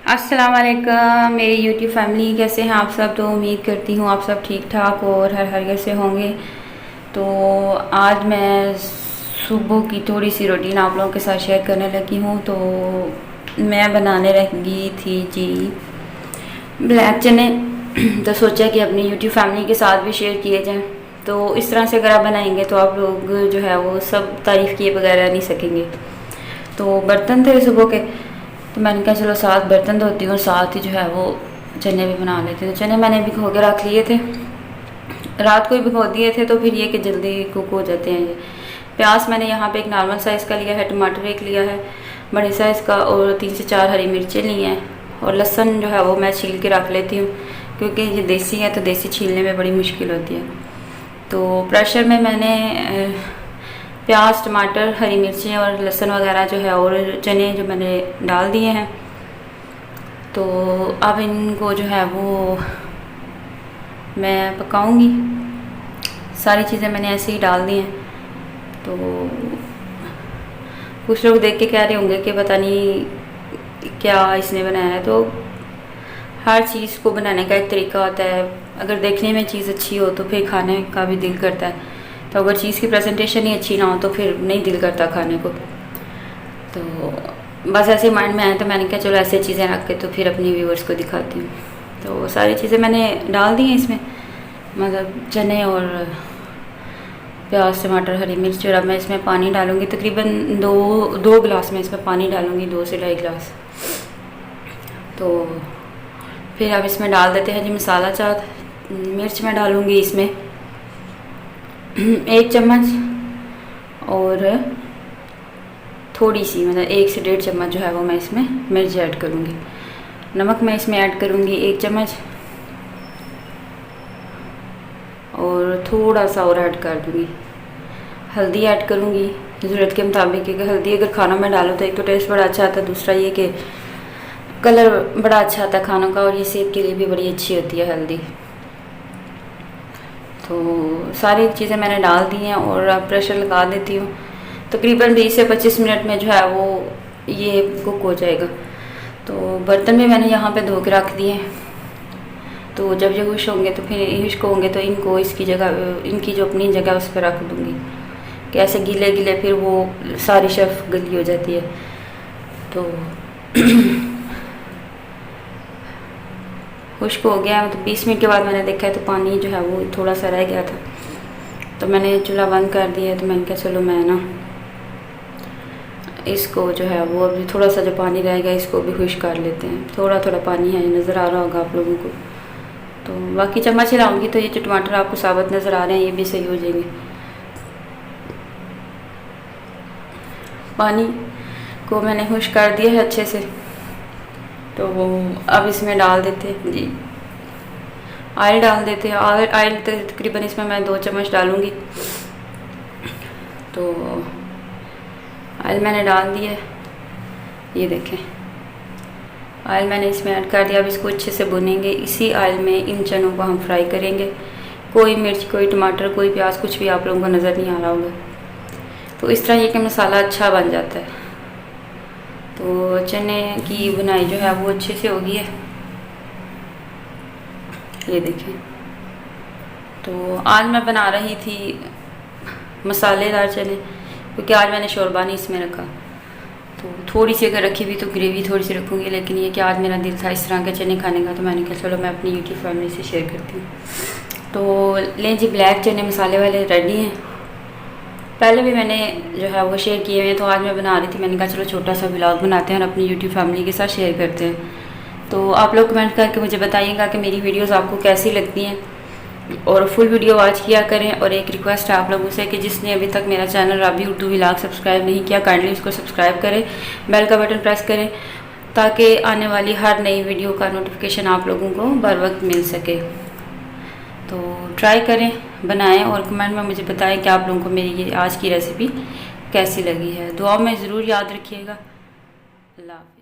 अस्सलाम वालेकुम मेरी यूट्यूब फैमिली, कैसे हैं आप सब। तो उम्मीद करती हूँ आप सब ठीक ठाक और हर हर से होंगे। तो आज मैं सुबह की थोड़ी सी रूटीन आप लोगों के साथ शेयर करने लगी हूँ। तो मैं बनाने लगी थी जी ब्लैक चने। तो सोचा कि अपनी यूट्यूब फैमिली के साथ भी शेयर किए जाएँ। तो इस तरह से अगर आप बनाएंगे तो आप लोग जो है वो सब तारीफ़ किए बगैर रह नहीं सकेंगे। तो बर्तन थे सुबह के, तो मैंने कहा चलो साथ बर्तन धोती हूँ और साथ ही जो है वो चने भी बना लेते हैं। तो चने मैंने भिगो के रख लिए थे, रात को ही भिगो दिए थे, तो फिर ये कि जल्दी कुक हो जाते हैं। ये प्याज मैंने यहाँ पे एक नॉर्मल साइज़ का लिया है, टमाटर एक लिया है बड़े साइज़ का, और 3 से 4 हरी मिर्चें ली हैं। और लहसुन जो है वो मैं छील के रख लेती हूँ, क्योंकि ये देसी है तो देसी छीलने में बड़ी मुश्किल होती है। तो प्रेशर में मैंने प्याज, टमाटर, हरी मिर्चें और लहसुन वगैरह जो है और चने जो मैंने डाल दिए हैं। तो अब इनको जो है वो मैं पकाऊंगी। सारी चीज़ें मैंने ऐसे ही डाल दी हैं। तो कुछ लोग देख के कह रहे होंगे कि पता नहीं क्या इसने बनाया है। तो हर चीज़ को बनाने का एक तरीका होता है। अगर देखने में चीज़ अच्छी हो तो फिर खाने का भी दिल करता है। तो अगर चीज़ की प्रेजेंटेशन ही अच्छी ना हो तो फिर नहीं दिल करता खाने को। तो बस ऐसे माइंड में आया तो मैंने कहा चलो ऐसे चीज़ें रख के तो फिर अपनी व्यूअर्स को दिखाती हूँ। तो सारी चीज़ें मैंने डाल दी हैं इसमें, मतलब चने और प्याज, टमाटर, हरी मिर्च। और अब मैं इसमें पानी डालूँगी, तकरीबन दो गिलास में इसमें पानी डालूँगी, 2 से 2.5 गिलास। तो फिर अब इसमें डाल देते हैं जी मसाला चाट। मिर्च मैं डालूँगी इसमें 1 चम्मच, और थोड़ी सी मतलब 1 से 1.5 चम्मच जो है वो मैं इसमें मिर्च ऐड करूँगी। नमक मैं इसमें ऐड करूँगी 1 चम्मच, और थोड़ा सा और ऐड कर दूँगी। हल्दी ऐड करूँगी ज़रूरत के मुताबिक, क्योंकि हल्दी अगर खाना में डालो तो एक तो टेस्ट बड़ा अच्छा आता है, दूसरा ये कि कलर बड़ा अच्छा आता है खानों का, और ये सेहत के लिए भी बड़ी अच्छी होती है हल्दी। तो सारी चीज़ें मैंने डाल दी हैं और अब प्रेशर लगा देती हूँ। तकरीबन 20 से 25 मिनट में जो है वो ये कुक हो जाएगा। तो बर्तन भी मैंने यहाँ पे धो के रख दिए हैं। तो जब ये खुश होंगे तो फिर खुश्क होंगे तो इनको इसकी जगह, इनकी जो अपनी जगह उस पर रख दूँगी, कि ऐसे गीले गीले फिर वो सारी शेफ गली हो जाती है। तो खुश्क हो गया। तो 20 मिनट के बाद मैंने देखा है तो पानी जो है वो थोड़ा सा रह गया था, तो मैंने चूल्हा बंद कर दिया। तो मैंने कहा चलो मैं ना इसको जो है वो अभी थोड़ा सा जो पानी रह गया इसको भी खुश्क कर लेते हैं। थोड़ा थोड़ा पानी है, नज़र आ रहा होगा आप लोगों को। तो बाकी चम्मच हिलाऊंगी तो ये जो टमाटर आपको साबुत नज़र आ रहे हैं ये भी सही हो जाएंगे। पानी को मैंने खुश्क कर दिया है अच्छे से। तो अब इसमें डाल देते हैं जी ऑयल डाल देते हैं। ऑयल तकरीबन इसमें मैं 2 चम्मच डालूँगी। तो ऑयल मैंने डाल दिया, ये देखें ऑयल मैंने इसमें ऐड कर दिया। अब इसको अच्छे से भुनेंगे। इसी ऑयल में इन चनों को हम फ्राई करेंगे। कोई मिर्च, कोई टमाटर, कोई प्याज, कुछ भी आप लोगों को नज़र नहीं आ रहा होगा। तो इस तरह ये कि मसाला अच्छा बन जाता है। तो चने की बुनाई जो है वो अच्छे से हो गई है, ये देखें। तो आज मैं बना रही थी मसालेदार चने, क्योंकि आज मैंने शोरबा नहीं इसमें रखा। तो थोड़ी सी अगर रखी हुई तो ग्रेवी थोड़ी सी रखूँगी, लेकिन ये कि आज मेरा दिल था इस तरह के चने खाने का, तो मैंने कहा चलो मैं अपनी यूट्यूब फैमिली से शेयर करती हूँ। तो लें जी ब्लैक चने मसाले वाले रेडी हैं। पहले भी मैंने जो है वो शेयर किए हुए हैं, तो आज मैं बना रही थी। मैंने कहा चलो छोटा सा व्लॉग बनाते हैं और अपनी यूट्यूब फैमिली के साथ शेयर करते हैं। तो आप लोग कमेंट करके मुझे बताइएगा कि मेरी वीडियोस आपको कैसी लगती हैं, और फुल वीडियो वॉच किया करें। और एक रिक्वेस्ट है आप लोगों से कि जिसने अभी तक मेरा चैनल राबी उर्दू व्लॉग सब्सक्राइब नहीं किया, काइंडली उसको सब्सक्राइब करें, बेल का बटन प्रेस करें, ताकि आने वाली हर नई वीडियो का नोटिफिकेशन आप लोगों को बर वक्त मिल सके। तो ट्राई करें, बनाएं और कमेंट में मुझे बताएं कि आप लोगों को मेरी ये आज की रेसिपी कैसी लगी है। दुआ में ज़रूर याद रखिएगा। अल्लाह।